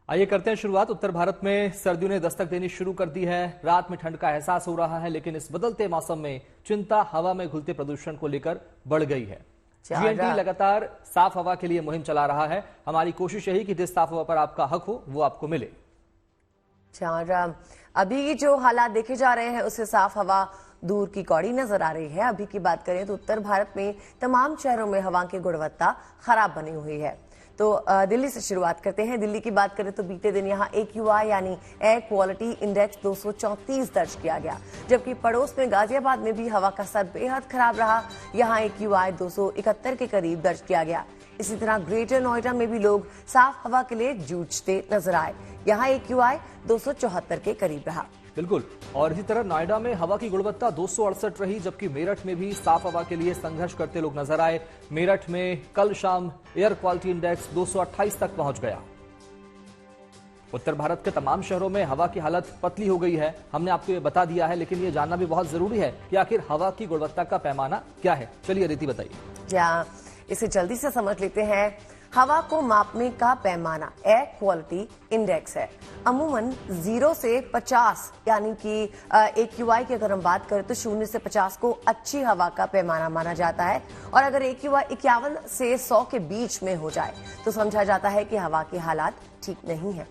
आइए करते हैं शुरुआत। उत्तर भारत में सर्दियों ने दस्तक देनी शुरू कर दी है। रात में ठंड का एहसास हो रहा है, लेकिन इस बदलते मौसम में चिंता हवा में घुलते प्रदूषण को लेकर बढ़ गई है। जीएनडी लगातार साफ हवा के लिए मुहिम चला रहा है। हमारी कोशिश यही कि जिस साफ हवा पर आपका हक हो वो आपको मिले। अभी जो हालात देखे जा रहे हैं उससे साफ हवा दूर की कौड़ी नजर आ रही है। अभी की बात करें तो उत्तर भारत में तमाम शहरों में हवा की गुणवत्ता खराब बनी हुई है। तो दिल्ली से शुरुआत करते हैं। दिल्ली की बात करें तो बीते दिन यहाँ AQI यानी एयर क्वालिटी इंडेक्स 234 दर्ज किया गया, जबकि पड़ोस में गाजियाबाद में भी हवा का स्तर बेहद खराब रहा। यहाँ AQI 271 के करीब दर्ज किया गया। इसी तरह ग्रेटर नोएडा में भी लोग साफ हवा के लिए जूझते नजर आए। यहाँ AQI 274 के करीब रहा। बिल्कुल। और इसी तरह नोएडा में हवा की गुणवत्ता 268 रही, जबकि मेरठ में भी साफ हवा के लिए संघर्ष करते लोग नजर आए। मेरठ में कल शाम एयर क्वालिटी इंडेक्स 228 तक पहुंच गया। उत्तर भारत के तमाम शहरों में हवा की हालत पतली हो गई है। हमने आपको ये बता दिया है, लेकिन ये जानना भी बहुत जरूरी है कि आखिर हवा की गुणवत्ता का पैमाना क्या है। चलिए रीति बताइए। इसे जल्दी से समझ लेते हैं। हवा को मापने का पैमाना एयर क्वालिटी इंडेक्स है। अमूमन 0 से 50 यानी कि AQI की अगर हम बात करें तो 0 से 50 को अच्छी हवा का पैमाना माना जाता है, और अगर AQI 51 से 100 के बीच में हो जाए तो समझा जाता है कि हवा के हालात ठीक नहीं है।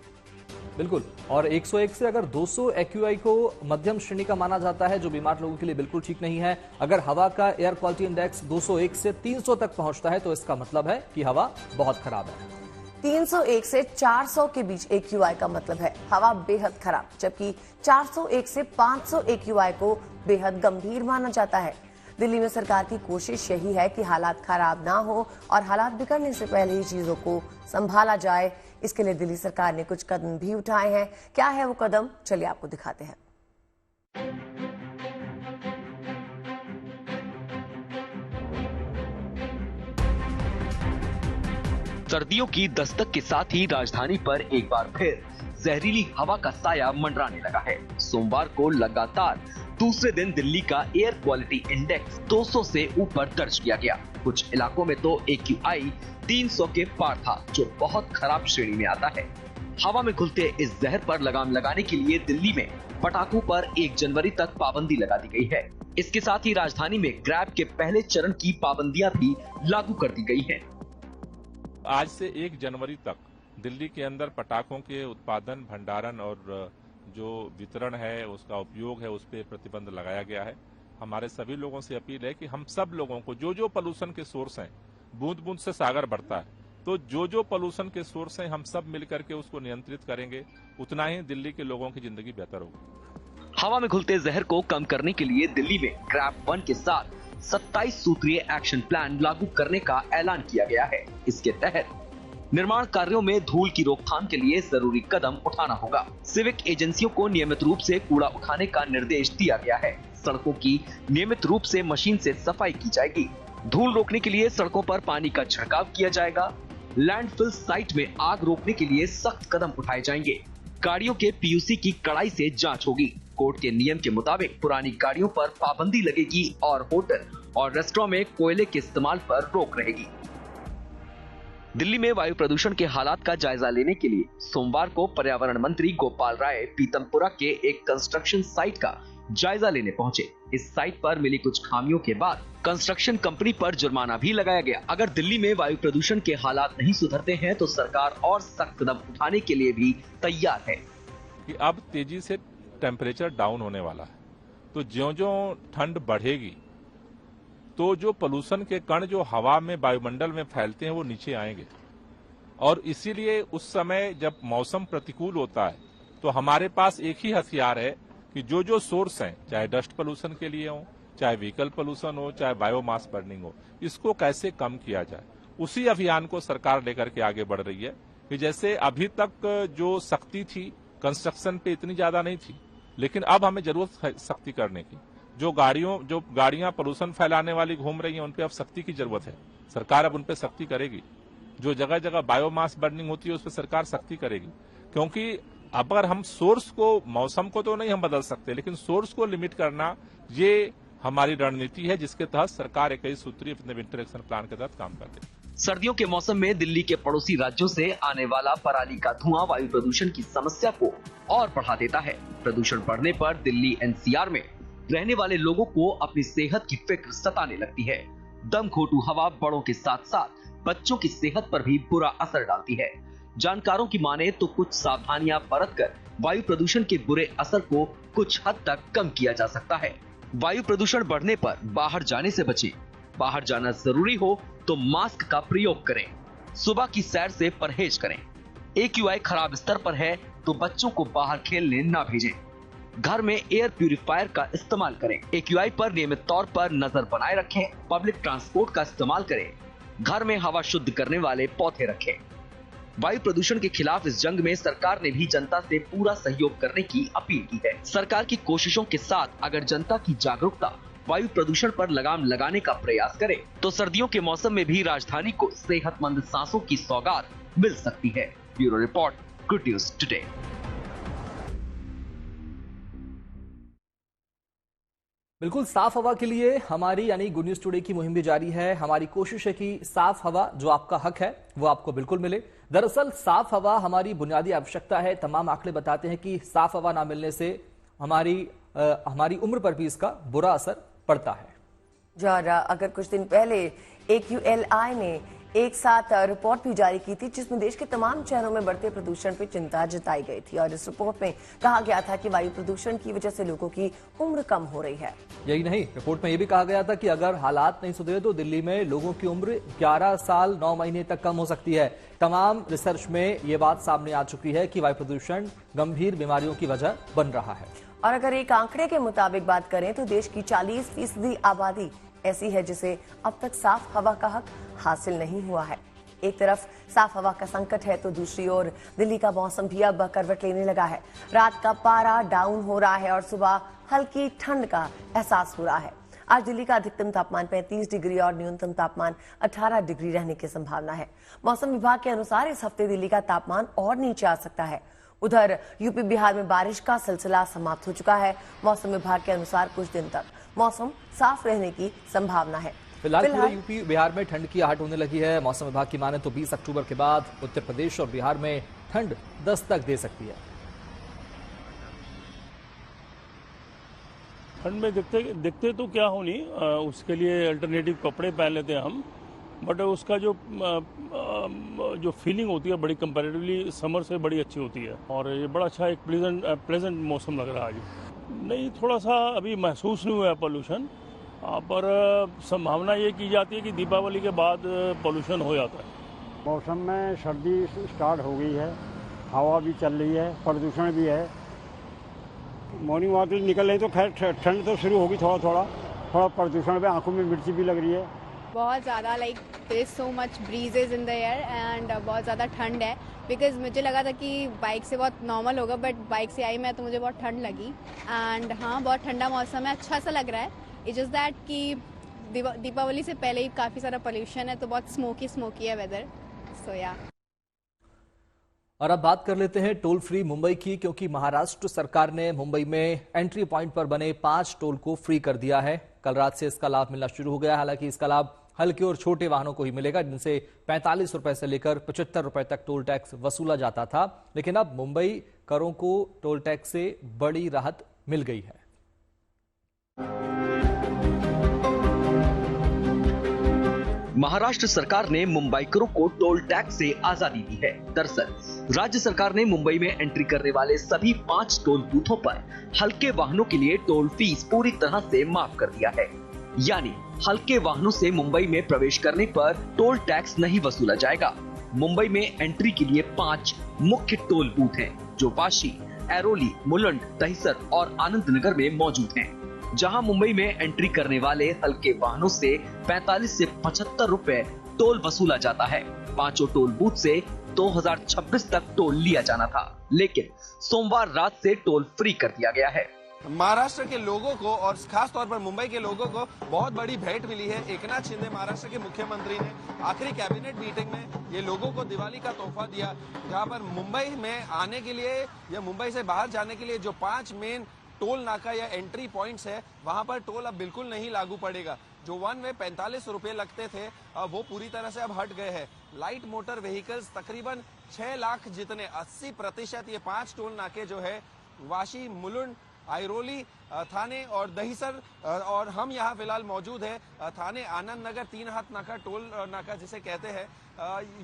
बिल्कुल। और 101 से अगर 200 AQI को मध्यम श्रेणी का माना जाता है, जो बीमार लोगों के लिए बिल्कुल ठीक नहीं है। अगर हवा का एयर क्वालिटी इंडेक्स 201 से 300 तक पहुंचता है तो इसका मतलब है कि हवा बहुत खराब है। 301 से 400 के बीच AQI का मतलब है हवा बेहद खराब, जबकि 401 से 500 AQI को बेहद गंभीर माना जाता है। दिल्ली में सरकार की कोशिश यही है कि हालात खराब ना हो और हालात बिगड़ने से पहले ही चीजों को संभाला जाए। इसके लिए दिल्ली सरकार ने कुछ कदम भी उठाए हैं। क्या है वो कदम, चलिए आपको दिखाते हैं। सर्दियों की दस्तक के साथ ही राजधानी पर एक बार फिर जहरीली हवा का साया मंडराने लगा है। सोमवार को लगातार दूसरे दिन दिल्ली का एयर क्वालिटी इंडेक्स 200 से ऊपर दर्ज किया गया। कुछ इलाकों में तो AQI 300 के पार था, जो बहुत खराब श्रेणी में आता है। हवा में घुलते इस जहर पर लगाम लगाने के लिए दिल्ली में पटाखों पर 1 जनवरी तक पाबंदी लगा दी गई है। इसके साथ ही राजधानी में ग्रैब के पहले चरण की पाबंदियां भी लागू कर दी गई हैं। आज से 1 जनवरी तक दिल्ली के अंदर पटाखों के उत्पादन, भंडारण और जो वितरण है, उसका उपयोग है, उस पर प्रतिबंध लगाया गया है। हमारे सभी लोगों से अपील है कि हम सब लोगों को जो पोल्यूशन के सोर्स हैं, बूंद बूंद से सागर बढ़ता है, तो जो पोल्यूशन के सोर्स हैं हम सब मिलकर के उसको नियंत्रित करेंगे, उतना ही दिल्ली के लोगों की जिंदगी बेहतर होगी। हवा में घुलते जहर को कम करने के लिए दिल्ली में ग्रैब 1 के साथ 27 सूत्रीय एक्शन प्लान लागू करने का ऐलान किया गया है। इसके तहत निर्माण कार्यों में धूल की रोकथाम के लिए जरूरी कदम उठाना होगा। सिविक एजेंसियों को नियमित रूप से कूड़ा उठाने का निर्देश दिया गया है। सड़कों की नियमित रूप से मशीन से सफाई की जाएगी। धूल रोकने के लिए सड़कों पर पानी का छिड़काव किया जाएगा। लैंडफिल साइट में आग रोकने के लिए सख्त कदम उठाए जाएंगे। गाड़ियों के PUC की कड़ाई से जांच होगी। कोर्ट के नियम के मुताबिक पुरानी गाड़ियों पर पाबंदी लगेगी और होटल और रेस्टोरेंट में कोयले के इस्तेमाल पर रोक रहेगी। दिल्ली में वायु प्रदूषण के हालात का जायजा लेने के लिए सोमवार को पर्यावरण मंत्री गोपाल राय पीतमपुरा के एक कंस्ट्रक्शन साइट का जायजा लेने पहुंचे। इस साइट पर मिली कुछ खामियों के बाद कंस्ट्रक्शन कंपनी पर जुर्माना भी लगाया गया। अगर दिल्ली में वायु प्रदूषण के हालात नहीं सुधरते हैं तो सरकार और सख्त कदम उठाने के लिए भी तैयार है। कि अब तेजी से टेम्परेचर डाउन होने वाला है, तो ज्यों-ज्यों ठंड बढ़ेगी तो जो पोल्यूशन के कण जो हवा में, वायुमंडल में फैलते हैं, वो नीचे आएंगे। और इसीलिए उस समय जब मौसम प्रतिकूल होता है तो हमारे पास एक ही हथियार है कि जो सोर्स हैं, चाहे डस्ट पोल्यूशन के लिए हो, चाहे व्हीकल पोल्यूशन हो, चाहे बायोमास बर्निंग हो, इसको कैसे कम किया जाए। उसी अभियान को सरकार लेकर के आगे बढ़ रही है कि जैसे अभी तक जो सख्ती थी कंस्ट्रक्शन पे इतनी ज्यादा नहीं थी, लेकिन अब हमें जरूरत है सख्ती करने की। जो गाड़ियां पोल्यूशन फैलाने वाली घूम रही हैं, उन पे अब सख्ती की जरूरत है। सरकार अब उन पे सख्ती करेगी। जो जगह जगह बायोमास बर्निंग होती है उस पर सरकार सख्ती करेगी, क्योंकि अगर हम सोर्स को, मौसम को तो नहीं हम बदल सकते, लेकिन सोर्स को लिमिट करना ये हमारी रणनीति है, जिसके तहत सरकार 21 सूत्रीय विंटर एक्शन प्लान के तहत काम करती है। सर्दियों के मौसम में दिल्ली के पड़ोसी राज्यों से आने वाला पराली का धुआं वायु प्रदूषण की समस्या को और बढ़ा देता है। प्रदूषण बढ़ने पर दिल्ली एनसीआर में रहने वाले लोगों को अपनी सेहत की फिक्र सताने लगती है। दमघोंटू हवा बड़ों के साथ साथ बच्चों की सेहत पर भी बुरा असर डालती है। जानकारों की माने तो कुछ सावधानियां बरतकर वायु प्रदूषण के बुरे असर को कुछ हद तक कम किया जा सकता है। वायु प्रदूषण बढ़ने पर बाहर जाने से बचें। बाहर जाना जरूरी हो तो मास्क का प्रयोग करें। सुबह की सैर से परहेज करें। AQI खराब स्तर पर है तो बच्चों को बाहर खेलने ना भेजें। घर में एयर प्यूरिफायर का इस्तेमाल करें। AQI पर नियमित तौर पर नजर बनाए रखें। पब्लिक ट्रांसपोर्ट का इस्तेमाल करें। घर में हवा शुद्ध करने वाले पौधे रखें। वायु प्रदूषण के खिलाफ इस जंग में सरकार ने भी जनता से पूरा सहयोग करने की अपील की है। सरकार की कोशिशों के साथ अगर जनता की जागरूकता वायु प्रदूषण पर लगाम लगाने का प्रयास करे तो सर्दियों के मौसम में भी राजधानी को सेहतमंद सांसों की सौगात मिल सकती है। Bureau report, good news today. बिल्कुल साफ हवा के लिए हमारी यानी गुड न्यूज टुडे की मुहिम भी जारी है। हमारी कोशिश है कि साफ हवा जो आपका हक है वो आपको बिल्कुल मिले। दरअसल साफ हवा हमारी बुनियादी आवश्यकता है। तमाम आंकड़े बताते हैं कि साफ हवा ना मिलने से हमारी उम्र पर भी इसका बुरा असर पड़ता है। जरा अगर कुछ दिन पहले AQLI ने एक साथ रिपोर्ट भी जारी की थी जिसमें देश के तमाम शहरों में बढ़ते प्रदूषण पर चिंता जताई गई थी और इस रिपोर्ट में कहा गया था कि वायु प्रदूषण की वजह से लोगों की उम्र कम हो रही है। यही नहीं, रिपोर्ट में यह भी कहा गया था कि अगर हालात नहीं सुधरे तो दिल्ली में लोगों की उम्र 11 साल 9 महीने तक कम हो सकती है। तमाम रिसर्च में ये बात सामने आ चुकी है कि वायु प्रदूषण गंभीर बीमारियों की वजह बन रहा है। और अगर एक आंकड़े के मुताबिक बात करें तो देश की 40% आबादी ऐसी है जिसे अब तक साफ हवा का हक हासिल नहीं हुआ है। एक तरफ साफ हवा का संकट है तो दूसरी ओर दिल्ली का मौसम भी अब करवट लेने लगा है। रात का पारा डाउन हो रहा है और सुबह हल्की ठंड का एहसास हो रहा है। आज दिल्ली का अधिकतम तापमान 35 डिग्री और न्यूनतम तापमान 18 डिग्री रहने की संभावना है। मौसम विभाग के अनुसार इस हफ्ते दिल्ली का तापमान और नीचे आ सकता है। उधर यूपी बिहार में बारिश का सिलसिला समाप्त हो चुका है। मौसम विभाग के अनुसार कुछ दिन तक मौसम साफ रहने की संभावना है। फिलहाल पूरे यूपी बिहार में ठंड की आहट होने लगी है। मौसम विभाग की माने तो 20 अक्टूबर के बाद उत्तर प्रदेश और बिहार में ठंड दस्तक दे सकती है। ठंड में दिखते तो क्या होनी, उसके लिए अल्टरनेटिव कपड़े पहन लेते हैं हम, बट उसका जो फीलिंग होती है बड़ी कंपैरेटिवली समर से बड़ी अच्छी होती है और ये बड़ा अच्छा एक प्लेजेंट मौसम लग रहा है आज। नहीं, थोड़ा सा अभी महसूस नहीं हुआ है पोल्यूशन, पर संभावना ये की जाती है कि दीपावली के बाद पोल्यूशन हो जाता है। मौसम में सर्दी स्टार्ट हो गई है, हवा भी चल रही है, प्रदूषण भी है। मॉर्निंग वॉक निकल रही तो खैर ठंड तो शुरू होगी, थोड़ा प्रदूषण पे आंखों में मिर्ची भी लग रही है। बहुत ज़्यादा there is so much breezes in the air and बहुत ज़्यादा ठंड है। बिकॉज मुझे लगा था कि बाइक से बहुत नॉर्मल होगा, बट बाइक से आई मैं तो मुझे बहुत ठंड लगी। एंड हाँ, बहुत ठंडा मौसम है, अच्छा सा लग रहा है। इट्स जस्ट दैट कि दीपावली से पहले ही काफ़ी सारा पोल्यूशन है तो बहुत स्मोकी है वेदर। सो या और अब बात कर लेते हैं टोल फ्री मुंबई की, क्योंकि महाराष्ट्र सरकार ने मुंबई में एंट्री पॉइंट पर बने 5 टोल को फ्री कर दिया है। कल रात से इसका लाभ मिलना शुरू हो गया। हालांकि इसका लाभ हल्के और छोटे वाहनों को ही मिलेगा, जिनसे 45 रुपए से लेकर 75 रुपए तक टोल टैक्स वसूला जाता था। लेकिन अब मुंबई करों को टोल टैक्स से बड़ी राहत मिल गई है। महाराष्ट्र सरकार ने मुंबईकरों को टोल टैक्स से आजादी दी है। दरअसल राज्य सरकार ने मुंबई में एंट्री करने वाले सभी 5 टोल बूथों पर हल्के वाहनों के लिए टोल फीस पूरी तरह से माफ कर दिया है। यानी हल्के वाहनों से मुंबई में प्रवेश करने पर टोल टैक्स नहीं वसूला जाएगा। मुंबई में एंट्री के लिए 5 मुख्य टोल बूथ हैं, जो वाशी, ऐरोली, मुलुंड, दहिसर और आनंद नगर में मौजूद हैं, जहां मुंबई में एंट्री करने वाले हल्के वाहनों से 45 से 75 रुपए टोल वसूला जाता है। 5 टोल बूथ से 2026 तक टोल लिया जाना था, लेकिन सोमवार रात से टोल फ्री कर दिया गया है। महाराष्ट्र के लोगों को और खास तौर पर मुंबई के लोगों को बहुत बड़ी भेंट मिली है। एकनाथ शिंदे महाराष्ट्र के मुख्यमंत्री ने आखिरी कैबिनेट मीटिंग में ये लोगों को दिवाली का तोहफा दिया, जहां पर मुंबई में आने के लिए या मुंबई से बाहर जाने के लिए जो 5 मेन टोल नाका या एंट्री पॉइंट्स है, वहां पर टोल अब बिल्कुल नहीं लागू पड़ेगा। जो वन वे 45 रुपए लगते थे वो पूरी तरह से अब हट गए हैं। लाइट मोटर व्हीकल्स तकरीबन 6 लाख जितने 80% ये 5 टोल नाके जो है वाशी, मुलुंड, आइरोली थाने और दहीसर, और हम यहाँ फिलहाल मौजूद है थाने आनंद नगर 3 हाथ नाका, टोल नाका जिसे कहते हैं।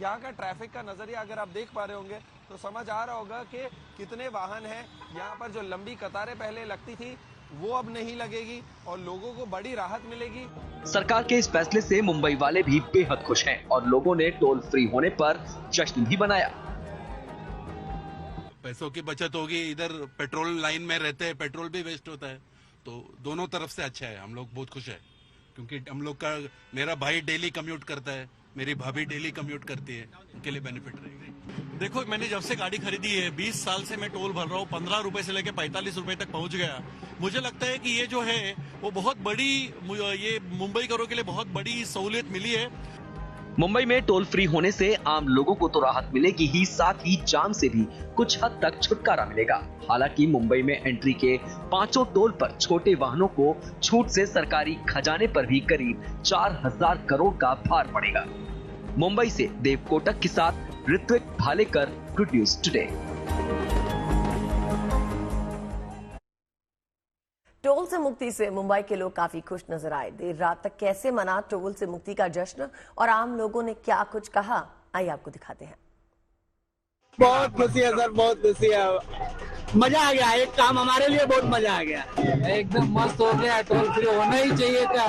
यहाँ का ट्रैफिक का नजरिया अगर आप देख पा रहे होंगे तो समझ आ रहा होगा कि कितने वाहन हैं। यहाँ पर जो लंबी कतारें पहले लगती थी वो अब नहीं लगेगी और लोगों को बड़ी राहत मिलेगी। सरकार के इस फैसले से मुंबई वाले भी बेहद खुश हैं और लोगों ने टोल फ्री होने पर जश्न भी मनाया। पैसों की बचत होगी, इधर पेट्रोल लाइन में रहते हैं, पेट्रोल भी वेस्ट होता है, तो दोनों तरफ से अच्छा है। हम लोग बहुत खुश है क्योंकि हम लोग का, मेरा भाई डेली कम्यूट करता है, मेरी भाभी डेली कम्यूट करती है, उनके लिए बेनिफिट रहेगी। देखो, मैंने जब से गाड़ी खरीदी है 20 साल से मैं टोल भर रहा हूँ। 15 रुपए से लेकर 45 रुपए तक पहुंच गया। मुझे लगता है कि ये जो है वो बहुत बड़ी, ये मुंबई करों के लिए बहुत बड़ी सहूलियत मिली है। मुंबई में टोल फ्री होने से आम लोगों को तो राहत मिलेगी ही, साथ ही जाम से भी कुछ हद तक छुटकारा मिलेगा। हालांकि मुंबई में एंट्री के 5 टोल पर छोटे वाहनों को छूट से सरकारी खजाने पर भी करीब 4000 करोड़ का भार पड़ेगा। मुंबई से देव कोटक के साथ Ritwik Bhalekar, good news today. Toll से मुक्ति से मुंबई के लोग काफी खुश नजर आए। देर रात तक कैसे मना टोल से मुक्ति का जश्न और आम लोगों ने क्या कुछ कहा, आइए आपको दिखाते हैं। बहुत खुशी है सर, बहुत खुशी है, मजा आ गया। एक काम हमारे लिए बहुत मजा आ गया, एकदम मस्त हो गया। टोल फ्री होना ही चाहिए था।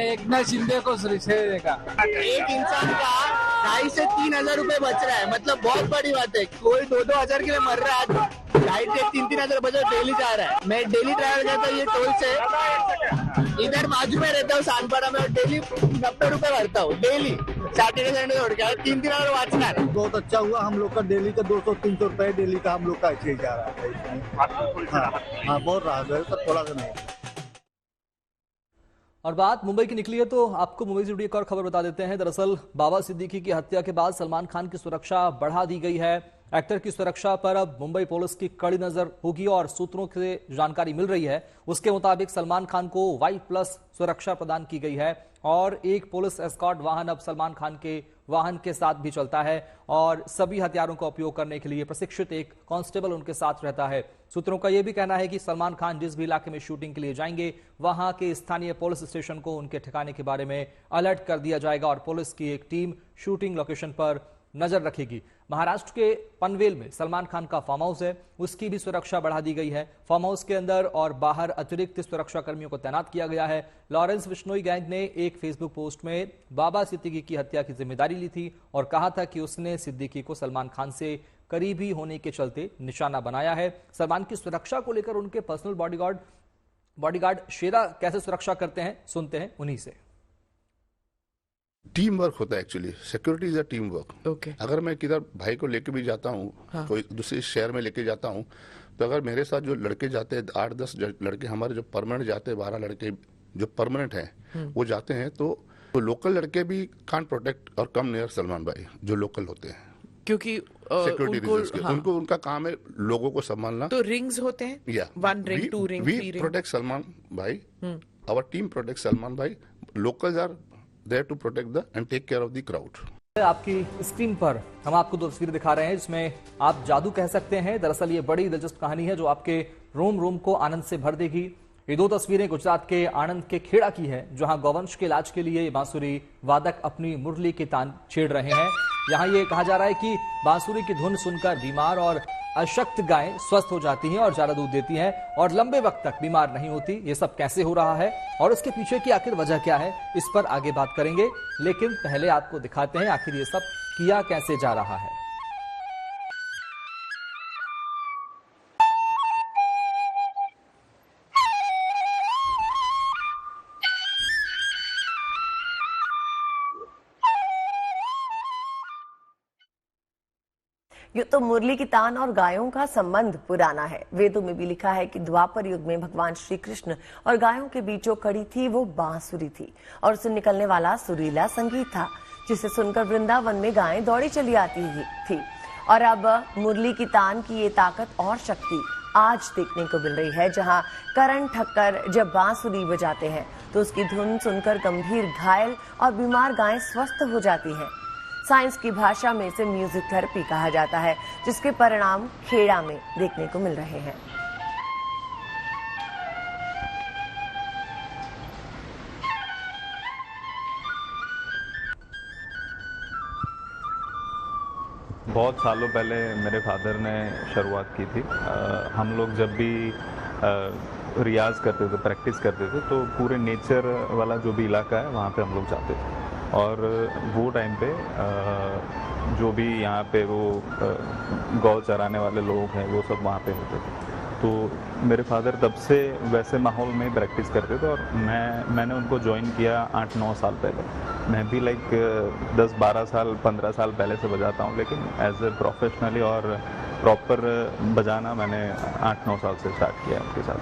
एक ना शिंदे को श्रेय का एक इंसान का 2,500 से 3,000 रुपए बच रहा है, मतलब बहुत बड़ी बात है। कोई 2-2 हजार के लिए मर रहा है, 2,500 से 3-3 हजार बजट डेली जा रहा है। मैं डेली ट्रैवल करता हूँ ये टोल से, इधर बाजू में रहता हूँ सानपाड़ा में, डेली 90 रुपए भरता हूँ डेली। सैटरडे संडे छोड़ के 3-3 हजार वाचना है। बहुत अच्छा हुआ। हम लोग का डेली का 200-300 रुपए डेली का हम लोग का ऐसे ही जा रहा है। हाँ, बहुत राहत है, थोड़ा सा नहीं। और बात मुंबई की निकली है तो आपको मुंबई से जुड़ी एक और खबर बता देते हैं। दरअसल बाबा सिद्दीकी की हत्या के बाद सलमान खान की सुरक्षा बढ़ा दी गई है। एक्टर की सुरक्षा पर अब मुंबई पुलिस की कड़ी नजर होगी और सूत्रों से जानकारी मिल रही है उसके मुताबिक सलमान खान को Y+ सुरक्षा प्रदान की गई है और एक पुलिस एस्कॉर्ट वाहन अब सलमान खान के वाहन के साथ भी चलता है और सभी हथियारों का उपयोग करने के लिए प्रशिक्षित एक कांस्टेबल उनके साथ रहता है। सूत्रों का यह भी कहना है कि सलमान खान जिस भी इलाके में शूटिंग के लिए जाएंगे वहां के स्थानीय पुलिस स्टेशन को उनके ठिकाने के बारे में अलर्ट कर दिया जाएगा और पुलिस की एक टीम शूटिंग लोकेशन पर नजर रखेगी। महाराष्ट्र के पनवेल में सलमान खान का फार्म हाउस है, उसकी भी सुरक्षा बढ़ा दी गई है। फार्म हाउस के अंदर और बाहर अतिरिक्त सुरक्षा कर्मियों को तैनात किया गया है। लॉरेंस बिश्नोई गैंग ने एक फेसबुक पोस्ट में बाबा सिद्दीकी की हत्या की जिम्मेदारी ली थी और कहा था कि उसने सिद्दीकी को सलमान खान से करीबी होने के चलते निशाना बनाया है। सलमान की सुरक्षा को लेकर उनके पर्सनल बॉडीगार्ड शेरा कैसे सुरक्षा करते हैं, सुनते हैं उन्हीं से। टीम वर्क होता है actually, security is a team work. Okay. अगर मैं किधर भाई को लेके भी जाता हूँ, हाँ। कोई दूसरे शहर में लेके जाता हूँ, तो अगर मेरे साथ जो लड़के जाते हैं 8-10 लड़के हमारे जो परमानेंट जाते हैं, 12 लड़के जो परमानेंट हैं वो जाते हैं, तो लोकल लड़के भी कांट प्रोटेक्ट और कम नियर सलमान भाई जो लोकल होते हैं, क्योंकि सिक्योरिटी रीजंस के। उनको उनका काम है लोगों को संभालना। तो रिंग्स होते हैं, या 1 ring 2 ring 3 ring. Protect Salman भाई, आवर टीम प्रोटेक्ट सलमान भाई, locals are there to protect the and take care of the crowd। आपकी स्क्रीन पर हम आपको 2 तस्वीरें दिखा रहे हैं जिसमें आप जादू कह सकते हैं। दरअसल ये बड़ी दिलचस्प कहानी है जो आपके रोम को आनंद से भर देगी। ये 2 तस्वीरें गुजरात के आणंद के खेड़ा की है जहां गौवंश के इलाज के लिए बांसुरी वादक अपनी मुरली के तान छेड़ रहे हैं। यहाँ ये कहा जा रहा है कि बांसुरी की धुन सुनकर बीमार और अशक्त गायें स्वस्थ हो जाती हैं और ज्यादा दूध देती हैं और लंबे वक्त तक बीमार नहीं होती। ये सब कैसे हो रहा है और उसके पीछे की आखिर वजह क्या है, इस पर आगे बात करेंगे, लेकिन पहले आपको दिखाते हैं आखिर ये सब किया कैसे जा रहा है। ये तो मुरली की तान और गायों का संबंध पुराना है। वेदों में भी लिखा है कि द्वापर युग में भगवान श्री कृष्ण और गायों के बीच जो कड़ी थी वो बांसुरी थी और उससे निकलने वाला सुरीला संगीत था जिसे सुनकर वृंदावन में गायें दौड़ी चली आती थी। और अब मुरली की तान की ये ताकत और शक्ति आज देखने को मिल रही है, जहां करण ठक्कर जब बांसुरी बजाते हैं तो उसकी धुन सुनकर गंभीर घायल और बीमार गायें स्वस्थ हो जाती हैं। साइंस की भाषा में इसे म्यूजिक थेरेपी कहा जाता है, जिसके परिणाम खेड़ा में देखने को मिल रहे हैं। बहुत सालों पहले मेरे फादर ने शुरुआत की थी। हम लोग जब भी रियाज करते थे, प्रैक्टिस करते थे, तो पूरे नेचर वाला जो भी इलाका है वहाँ पे हम लोग जाते थे। और वो टाइम पे जो भी यहाँ पे वो गौ चराने वाले लोग हैं वो सब वहाँ पे होते थे। तो मेरे फादर तब से वैसे माहौल में प्रैक्टिस करते थे और मैंने उनको ज्वाइन किया 8-9 साल पहले। मैं भी लाइक 10-12 साल 15 साल पहले से बजाता हूँ, लेकिन एज ए प्रोफेशनली और प्रॉपर बजाना मैंने 8-9 साल से स्टार्ट किया उनके साथ।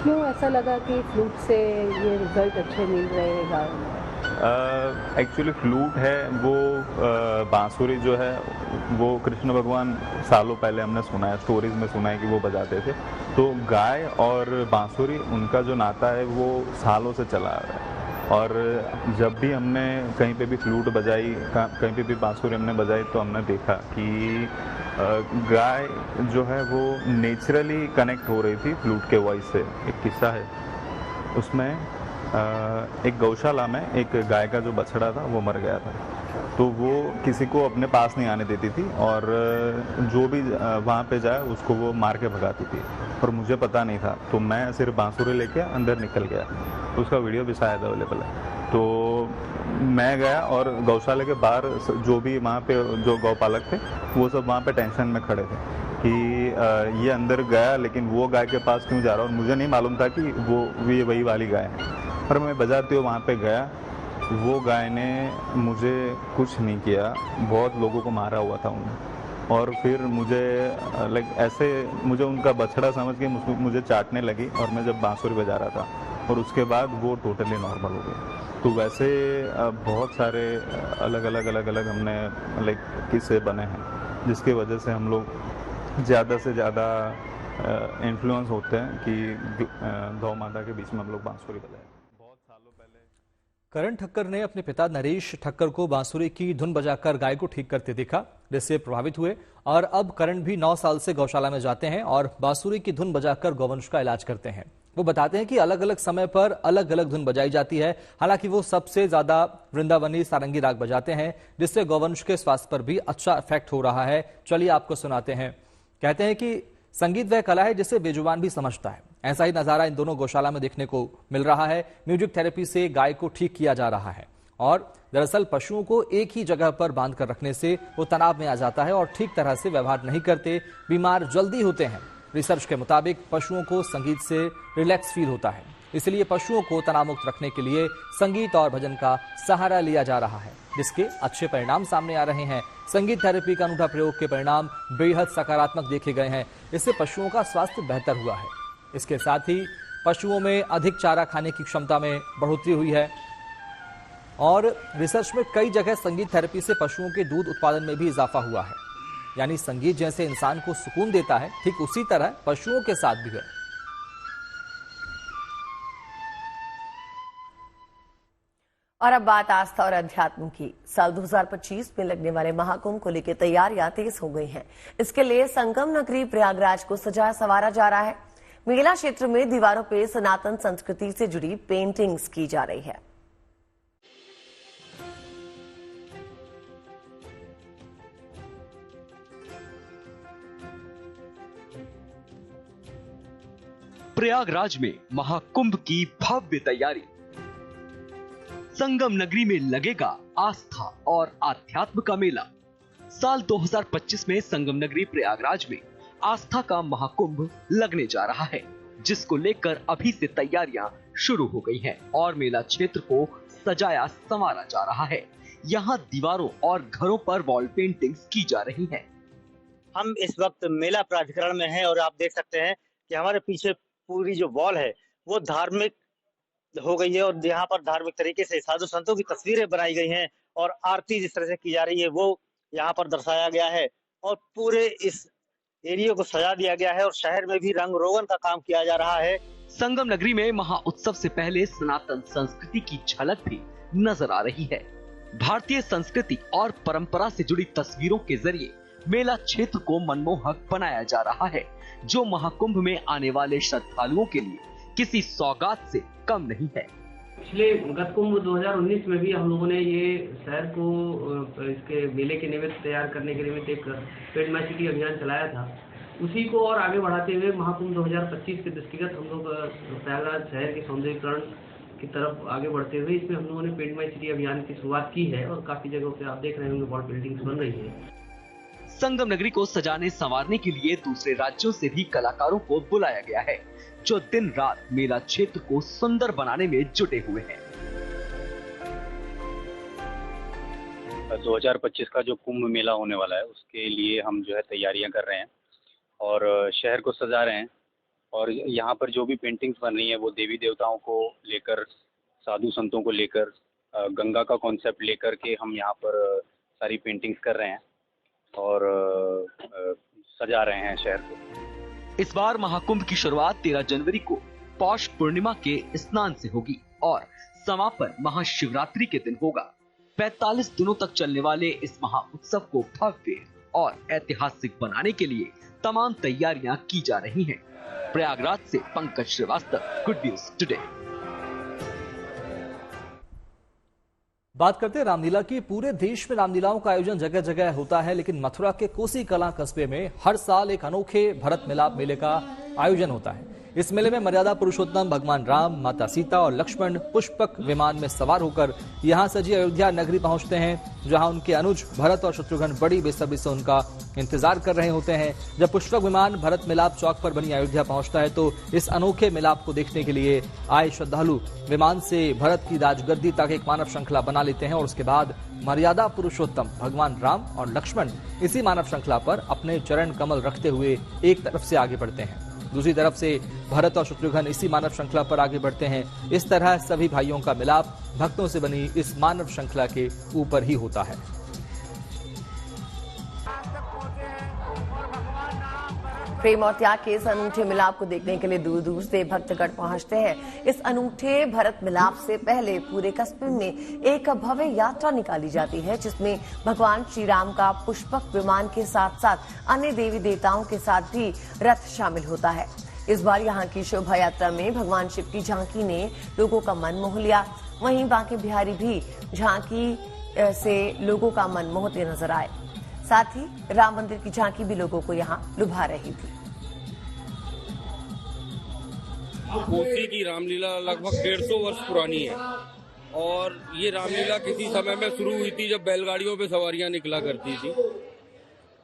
क्यों ऐसा लगा कि फ्लूट से ये रिजल्ट अच्छे मिल रहे हैं गायों में? एक्चुअली फ्लूट है वो बांसुरी जो है वो कृष्ण भगवान सालों पहले हमने सुना है, स्टोरीज में सुना है कि वो बजाते थे। तो गाय और बांसुरी उनका जो नाता है वो सालों से चला आ रहा है। और जब भी हमने कहीं पे भी फ्लूट बजाई, कहीं पे भी बांसुरी हमने बजाई, तो हमने देखा कि गाय जो है वो नेचुरली कनेक्ट हो रही थी फ्लूट के वॉइस से। एक किस्सा है उसमें, एक गौशाला में एक गाय का जो बछड़ा था वो मर गया था। तो वो किसी को अपने पास नहीं आने देती थी और जो भी वहाँ पे जाए उसको वो मार के भगाती थी। और मुझे पता नहीं था, तो मैं सिर्फ बांसुरी लेके अंदर निकल गया। तो उसका वीडियो भी शायद अवेलेबल है। तो मैं गया और गौशाला के बाहर जो भी वहाँ पे जो गौपालक थे वो सब वहाँ पे टेंशन में खड़े थे कि ये अंदर गया लेकिन वो गाय के पास क्यों जा रहा है। और मुझे नहीं मालूम था कि वो ये वही वाली गाय है। पर मैं बजाते हुए वहाँ पे गया, वो गाय ने मुझे कुछ नहीं किया, बहुत लोगों को मारा हुआ था उन्हें। और फिर मुझे लाइक ऐसे मुझे उनका बछड़ा समझ के मुझे चाटने लगी और मैं जब बांसुरी बजा रहा था और उसके बाद वो टोटली नॉर्मल हो गई। तो वैसे बहुत सारे अलग अलग हमने लाइक किस्से बने हैं जिसकी वजह से हम लोग ज़्यादा से ज़्यादा इन्फ्लुएंस होते हैं कि गौ माता के बीच में हम लोग बांसुरी बजाएं। करण ठक्कर ने अपने पिता नरेश ठक्कर को बांसुरी की धुन बजाकर गाय को ठीक करते देखा, जिससे प्रभावित हुए और अब करण भी 9 साल से गौशाला में जाते हैं और बांसुरी की धुन बजाकर गौवंश का इलाज करते हैं। वो बताते हैं कि अलग अलग समय पर अलग अलग धुन बजाई जाती है। हालांकि वो सबसे ज्यादा वृंदावनी सारंगी राग बजाते हैं, जिससे गौवंश के स्वास्थ्य पर भी अच्छा इफेक्ट हो रहा है। चलिए आपको सुनाते हैं। कहते हैं कि संगीत वह कला है जिसे बेजुबान भी समझता है। ऐसा ही नजारा इन दोनों गौशाला में देखने को मिल रहा है। म्यूजिक थेरेपी से गाय को ठीक किया जा रहा है और दरअसल पशुओं को एक ही जगह पर बांध कर रखने से वो तनाव में आ जाता है और ठीक तरह से व्यवहार नहीं करते, बीमार जल्दी होते हैं। रिसर्च के मुताबिक पशुओं को संगीत से रिलैक्स फील होता है, इसलिए पशुओं को तनाव मुक्त रखने के लिए संगीत और भजन का सहारा लिया जा रहा है, जिसके अच्छे परिणाम सामने आ रहे हैं। संगीत थेरेपी का अनूठा प्रयोग के परिणाम बेहद सकारात्मक देखे गए हैं। इससे पशुओं का स्वास्थ्य बेहतर हुआ है। इसके साथ ही पशुओं में अधिक चारा खाने की क्षमता में बढ़ोतरी हुई है और रिसर्च में कई जगह संगीत थेरेपी से पशुओं के दूध उत्पादन में भी इजाफा हुआ है। यानी संगीत जैसे इंसान को सुकून देता है, ठीक उसी तरह पशुओं के साथ भी है। और अब बात आस्था और अध्यात्म की। साल 2025 में लगने वाले महाकुंभ को लेकर तैयारियां तेज हो गई हैं। इसके लिए संगम नगरी प्रयागराज को सजाया संवारा जा रहा है। मेला क्षेत्र में दीवारों पर सनातन संस्कृति से जुड़ी पेंटिंग्स की जा रही है। प्रयागराज में महाकुंभ की भव्य तैयारी। संगम नगरी में लगेगा आस्था और आध्यात्म का मेला। साल 2025 में संगम नगरी प्रयागराज में आस्था का महाकुंभ लगने जा रहा है, जिसको लेकर अभी से तैयारियां शुरू हो गई हैं और मेला क्षेत्र को सजाया संवारा जा रहा है। यहाँ दीवारों और घरों पर वॉल पेंटिंग्स की जा रही हैं। हम इस वक्त मेला प्राधिकरण में हैं और आप देख सकते हैं कि हमारे पीछे पूरी जो वॉल है वो धार्मिक हो गई है और यहाँ पर धार्मिक तरीके से साधु संतों की तस्वीरें बनाई गई हैं और आरती जिस तरह से की जा रही है वो यहाँ पर दर्शाया गया है। और पूरे इस एरिया को सजा दिया गया है और शहर में भी रंग रोगन का काम किया जा रहा है। संगम नगरी में महाउत्सव से पहले सनातन संस्कृति की झलक भी नजर आ रही है। भारतीय संस्कृति और परंपरा से जुड़ी तस्वीरों के जरिए मेला क्षेत्र को मनमोहक बनाया जा रहा है, जो महाकुंभ में आने वाले श्रद्धालुओं के लिए किसी सौगात से कम नहीं है। पिछले गत कुंभ 2019 में भी हम लोगों ने ये शहर को इसके मेले के निमित्त तैयार करने के निमित्त एक पेंट माय सिटी अभियान चलाया था। उसी को और आगे बढ़ाते हुए महाकुंभ 2025 के दृष्टिगत हम लोग प्रयागराज शहर के सौंदर्यीकरण की तरफ आगे बढ़ते हुए इसमें हम लोगों ने पेंट माय सिटी अभियान की शुरुआत की है और काफी जगहों पे आप देख रहे होंगे वॉल पेंटिंग्स बन रही है। संगम नगरी को सजाने संवारने के लिए दूसरे राज्यों से भी कलाकारों को बुलाया गया है, जो दिन रात मेला क्षेत्र को सुंदर बनाने में जुटे हुए हैं। 2025 का जो कुंभ मेला होने वाला है उसके लिए हम जो है तैयारियां कर रहे हैं और शहर को सजा रहे हैं। और यहाँ पर जो भी पेंटिंग्स बन रही हैं वो देवी देवताओं को लेकर, साधु संतों को लेकर, गंगा का कॉन्सेप्ट लेकर के हम यहाँ पर सारी पेंटिंग्स कर रहे हैं और सजा रहे हैं शहर को। इस बार महाकुंभ की शुरुआत 13 जनवरी को पौष पूर्णिमा के स्नान से होगी और समापन महाशिवरात्रि के दिन होगा। 45 दिनों तक चलने वाले इस महाउत्सव को भव्य और ऐतिहासिक बनाने के लिए तमाम तैयारियां की जा रही हैं। प्रयागराज से Pankaj Srivastava, good news today. बात करते हैं रामलीला की। पूरे देश में रामलीलाओं का आयोजन जगह जगह होता है, लेकिन मथुरा के कोसी कलां कस्बे में हर साल एक अनोखे भरत मिलाप मेले का आयोजन होता है। इस मेले में मर्यादा पुरुषोत्तम भगवान राम, माता सीता और लक्ष्मण पुष्पक विमान में सवार होकर यहां सजी अयोध्या नगरी पहुंचते हैं, जहां उनके अनुज भरत और शत्रुघ्न बड़ी बेसब्री से उनका इंतजार कर रहे होते हैं। जब पुष्पक विमान भरत मिलाप चौक पर बनी अयोध्या पहुंचता है तो इस अनोखे मिलाप को देखने के लिए आए श्रद्धालु विमान से भरत की राजगद्दी तक एक मानव श्रृंखला बना लेते हैं और उसके बाद मर्यादा पुरुषोत्तम भगवान राम और लक्ष्मण इसी मानव श्रृंखला पर अपने चरण कमल रखते हुए एक तरफ से आगे बढ़ते हैं, दूसरी तरफ से भरत और शत्रुघ्न इसी मानव श्रृंखला पर आगे बढ़ते हैं। इस तरह सभी भाइयों का मिलाप भक्तों से बनी इस मानव श्रृंखला के ऊपर ही होता है। प्रेम और त्याग के इस अनूठे मिलाप को देखने के लिए दूर दूर से भक्तगण पहुंचते हैं। इस अनूठे भरत मिलाप से पहले पूरे कस्बे में एक भव्य यात्रा निकाली जाती है, जिसमें भगवान श्री राम का पुष्पक विमान के साथ साथ अन्य देवी देवताओं के साथ भी रथ शामिल होता है। इस बार यहाँ की शोभा यात्रा में भगवान शिव की झांकी ने लोगों का मन मोह लिया। वहीं बांके बिहारी भी झांकी से लोगों का मन मोहते नजर आए। साथ ही राम मंदिर की झांकी भी लोगों को यहाँ लुभा रही थी। कोसी की रामलीला लगभग 150 वर्ष पुरानी है और ये रामलीला किसी समय में शुरू हुई थी जब बैलगाड़ियों पे सवारियां निकला करती थी।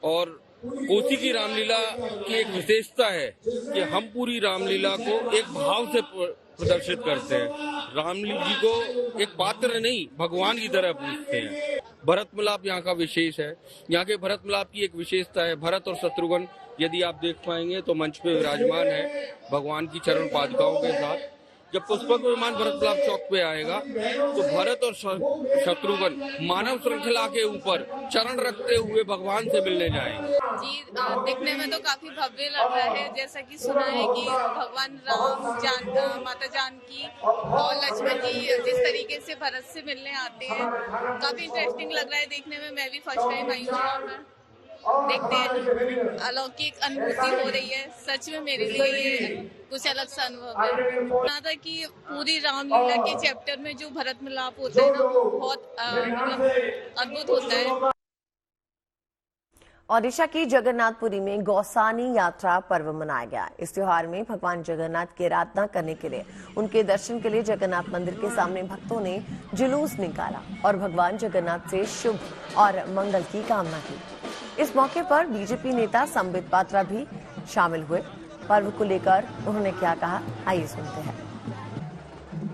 और कोसी की रामलीला की एक विशेषता है कि हम पूरी रामलीला को एक भाव से प्रदर्शित करते हैं। रामलीला जी को एक पात्र नहीं, भगवान की तरह पूजते हैं। भरत मिलाप यहाँ का विशेष है। यहाँ के भरत मिलाप की एक विशेषता है, भरत और शत्रुघ्न यदि आप देख पाएंगे तो मंच पे विराजमान है भगवान की चरण पादुकाओं के साथ। जब पुष्पक विमान भरत मिलाप चौक पे आएगा तो भरत और शत्रुघ्न मानव श्रृंखला के ऊपर चरण रखते हुए भगवान से मिलने जाएंगे। जी, दिखने में तो काफी भव्य लग रहा है। जैसा कि सुना है कि भगवान राम, माता जानकी और लक्ष्मण जी जिस तरीके से भरत से मिलने आते हैं, काफी इंटरेस्टिंग लग रहा है देखने में। मैं भी फर्स्ट टाइम आई हूँ, देखते हैं अलौकिक अनुभूति हो रही है। सच में मेरे लिए ये कुछ अलग सा अनुभव है। सुना था कि पूरी रामलीला के चैप्टर में जो भरत मिलाप होता है ना, बहुत अद्भुत होता है। ओडिशा की जगन्नाथपुरी में गौसानी यात्रा पर्व मनाया गया। इस त्योहार में भगवान जगन्नाथ की आराधना करने के लिए, उनके दर्शन के लिए जगन्नाथ मंदिर के सामने भक्तों ने जुलूस निकाला और भगवान जगन्नाथ से शुभ और मंगल की कामना की। इस मौके पर बीजेपी नेता संबित पात्रा भी शामिल हुए। पर्व को लेकर उन्होंने क्या कहा, आइए सुनते हैं।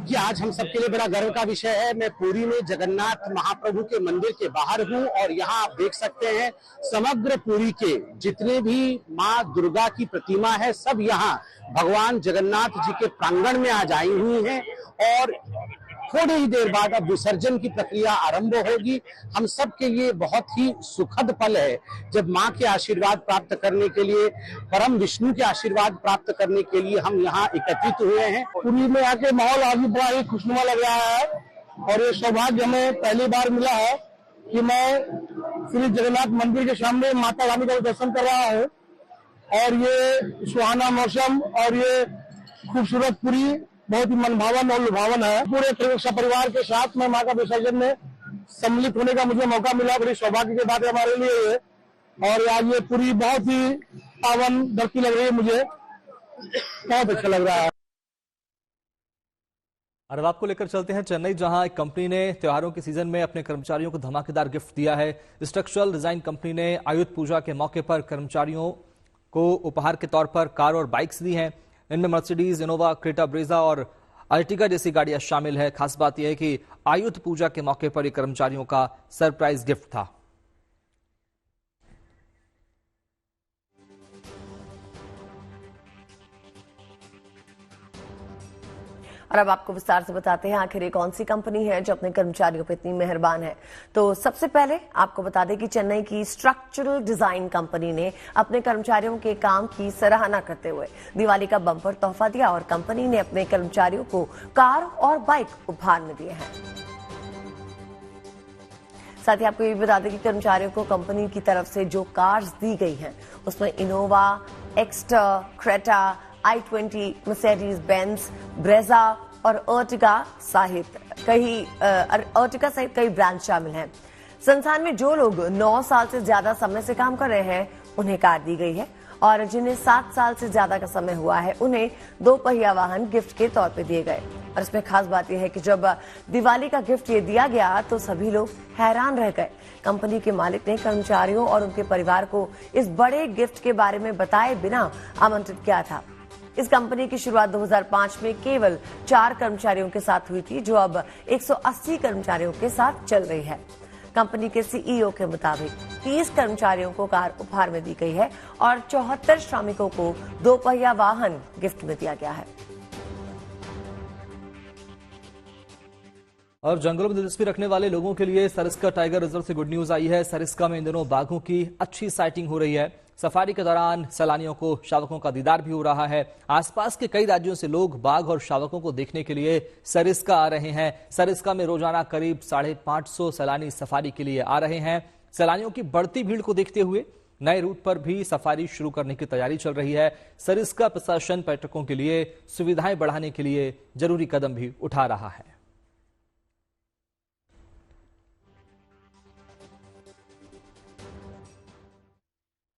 ये आज हम सबके लिए बड़ा गर्व का विषय है। मैं पुरी में जगन्नाथ महाप्रभु के मंदिर के बाहर हूँ और यहाँ आप देख सकते हैं समग्र पुरी के जितने भी माँ दुर्गा की प्रतिमा है, सब यहाँ भगवान जगन्नाथ जी के प्रांगण में आज आई हुई हैं और थोड़ी ही देर बाद अब विसर्जन की प्रक्रिया आरंभ होगी। हम सब के लिए बहुत ही सुखद पल है जब माँ के आशीर्वाद प्राप्त करने के लिए, परम विष्णु के आशीर्वाद प्राप्त करने के लिए हम यहाँ एकत्रित हुए हैं। पुरी में आके माहौल अभी बड़ा ही खुशनुमा लग रहा है और ये सौभाग्य हमें पहली बार मिला है कि मैं श्री जगन्नाथ मंदिर के सामने माता रानी का दर्शन कर रहा हूँ और ये सुहाना मौसम और ये खूबसूरत पुरी बहुत ही मनभावन और लुभावन है। पूरे परिवार के साथ में माँ का विसर्जन में सम्मिलित होने का मुझे मौका मिला, बड़ी सौभाग्य की बात है हमारे लिए ये। और आज ये पुरी बहुत ही पावन धरती लग रही है, मुझे बहुत अच्छा लग रहा है। और आपको लेकर चलते हैं चेन्नई, जहां एक कंपनी ने त्योहारों के सीजन में अपने कर्मचारियों को धमाकेदार गिफ्ट दिया है। स्ट्रक्चरल डिजाइन कंपनी ने आयुध पूजा के मौके पर कर्मचारियों को उपहार के तौर पर कार और बाइक्स दी हैं। इनमें मर्सिडीज, इनोवा, क्रेटा ब्रेजा और अर्टिगा जैसी गाड़ियां शामिल है। खास बात यह है कि आयुध पूजा के मौके पर ये कर्मचारियों का सरप्राइज गिफ्ट था। और अब आपको विस्तार से बताते हैं आखिर ये कौन सी कंपनी है जो अपने कर्मचारियों पर इतनी मेहरबान है। तो सबसे पहले आपको बता दें कि चेन्नई की स्ट्रक्चरल डिजाइन कंपनी ने अपने कर्मचारियों के काम की सराहना करते हुए दिवाली का बम्पर तोहफा दिया और कंपनी ने अपने कर्मचारियों को कार और बाइक उपहार में दिए हैं। साथ ही आपको ये भी बता दें कि कर्मचारियों को कंपनी की तरफ से जो कार्स दी गई हैं उसमें Innova, Exter, Creta, i20, Mercedes Benz, Brezza और अर्टिगा सहित कई ब्रांड शामिल हैं। संस्थान में जो लोग 9 साल से ज्यादा समय से काम कर रहे हैं उन्हें कार दी गई है और जिन्हें 7 साल से ज्यादा का समय हुआ है उन्हें 2 पहिया वाहन गिफ्ट के तौर पे दिए गए। और इसमें खास बात यह है कि जब दिवाली का गिफ्ट ये दिया गया तो सभी लोग हैरान रह गए। कंपनी के मालिक ने कर्मचारियों और उनके परिवार को इस बड़े गिफ्ट के बारे में बताए बिना आमंत्रित किया था। इस कंपनी की शुरुआत 2005 में केवल 4 कर्मचारियों के साथ हुई थी, जो अब 180 कर्मचारियों के साथ चल रही है। कंपनी के सीईओ के मुताबिक 30 कर्मचारियों को कार उपहार में दी गई है और 74 श्रमिकों को 2 पहिया वाहन गिफ्ट में दिया गया है। और जंगलों में दिलचस्पी रखने वाले लोगों के लिए सरिस्का टाइगर रिजर्व से गुड न्यूज आई है। सरिस्का में इन दिनों बाघों की अच्छी साइटिंग हो रही है। सफारी के दौरान सैलानियों को शावकों का दीदार भी हो रहा है। आसपास के कई राज्यों से लोग बाघ और शावकों को देखने के लिए सरिस्का आ रहे हैं। सरिस्का में रोजाना करीब 550 सैलानी सफारी के लिए आ रहे हैं। सैलानियों की बढ़ती भीड़ को देखते हुए नए रूट पर भी सफारी शुरू करने की तैयारी चल रही है। सरिस्का प्रशासन पर्यटकों के लिए सुविधाएं बढ़ाने के लिए जरूरी कदम भी उठा रहा है।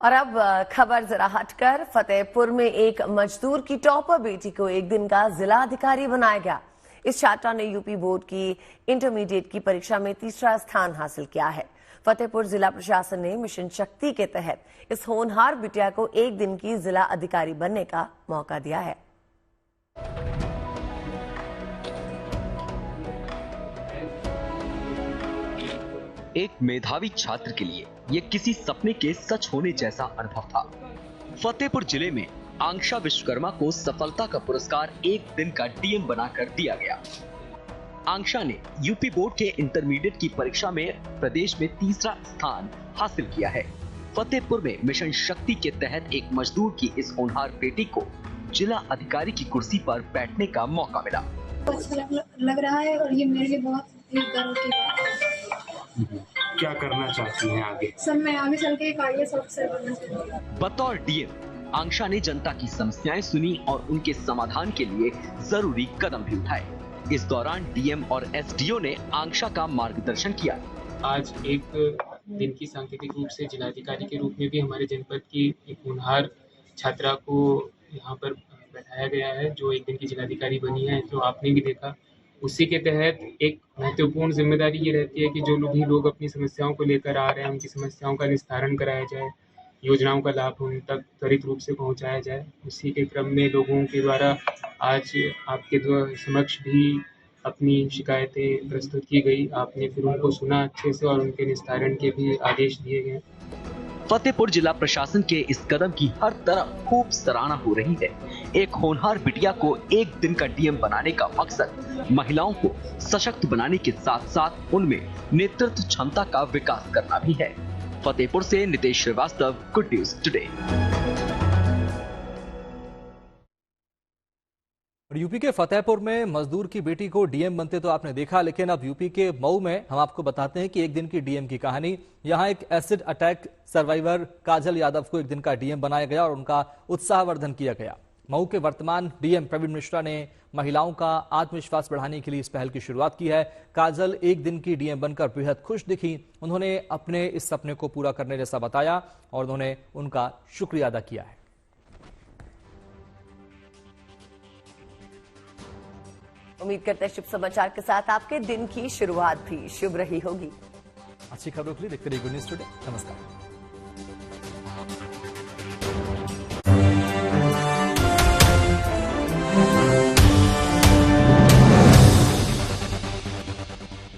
और अब खबर जरा हटकर, फतेहपुर में एक मजदूर की टॉपर बेटी को एक दिन का जिला अधिकारी बनाया गया। इस छात्रा ने यूपी बोर्ड की इंटरमीडिएट की परीक्षा में 3रा स्थान हासिल किया है। फतेहपुर जिला प्रशासन ने मिशन शक्ति के तहत इस होनहार बिटिया को एक दिन की जिला अधिकारी बनने का मौका दिया है। एक मेधावी छात्र के लिए ये किसी सपने के सच होने जैसा अनुभव था। फतेहपुर जिले में आंक्षा विश्वकर्मा को सफलता का पुरस्कार एक दिन का डीएम बनाकर दिया गया। आंक्षा ने यूपी बोर्ड के इंटरमीडिएट की परीक्षा में प्रदेश में 3रा स्थान हासिल किया है। फतेहपुर में मिशन शक्ति के तहत एक मजदूर की इस होनहार बेटी को जिला अधिकारी की कुर्सी पर बैठने का मौका मिला। अच्छा लग रहा है और ये मेरे लिए बहुत गर्व की बात है। क्या करना चाहती हैं आगे? सर मैं आगे चल के एक IAS ऑफिसर बनना चाहती हूँ। बतौर डीएम आंक्षा ने जनता की समस्याएं सुनी और उनके समाधान के लिए जरूरी कदम भी उठाए। इस दौरान डीएम और एसडीओ ने आंक्षा का मार्गदर्शन किया। आज एक दिन की सांकेतिक रूप से जिलाधिकारी के रूप में भी हमारे जनपद की एक होनहार छात्रा को यहाँ पर बैठाया गया है, जो एक दिन की जिलाधिकारी बनी है। तो आपने भी देखा, उसी के तहत एक महत्वपूर्ण जिम्मेदारी ये रहती है कि जो भी लोग अपनी समस्याओं को लेकर आ रहे हैं उनकी समस्याओं का निस्तारण कराया जाए, योजनाओं का लाभ उन तक त्वरित रूप से पहुंचाया जाए। उसी के क्रम में लोगों के द्वारा आज आपके समक्ष भी अपनी शिकायतें प्रस्तुत की गई। आपने फिर उनको सुना अच्छे से और उनके निस्तारण के भी आदेश दिए गए। फतेहपुर जिला प्रशासन के इस कदम की हर तरफ खूब सराहना हो रही है। एक होनहार बिटिया को एक दिन का डीएम बनाने का मकसद महिलाओं को सशक्त बनाने के साथ साथ उनमें नेतृत्व क्षमता का विकास करना भी है। फतेहपुर से Nitesh Srivastava, good news today. UP के फतेहपुर में मजदूर की बेटी को डीएम बनते तो आपने देखा, लेकिन अब यूपी के मऊ में हम आपको बताते हैं कि एक दिन की डीएम की कहानी। यहां एक एसिड अटैक सर्वाइवर काजल यादव को एक दिन का डीएम बनाया गया और उनका उत्साहवर्धन किया गया। मऊ के वर्तमान डीएम प्रवीण मिश्रा ने महिलाओं का आत्मविश्वास बढ़ाने के लिए इस पहल की शुरुआत की है। काजल एक दिन की डीएम बनकर बेहद खुश दिखी। उन्होंने अपने इस सपने को पूरा करने जैसा बताया और उन्होंने उनका शुक्रिया अदा किया है। उम्मीद करते हैं शुभ समाचार के साथ आपके दिन की शुरुआत भी शुभ रही होगी। अच्छी खबरों के लिए देखते रहिए गुड न्यूज टुडे। नमस्कार।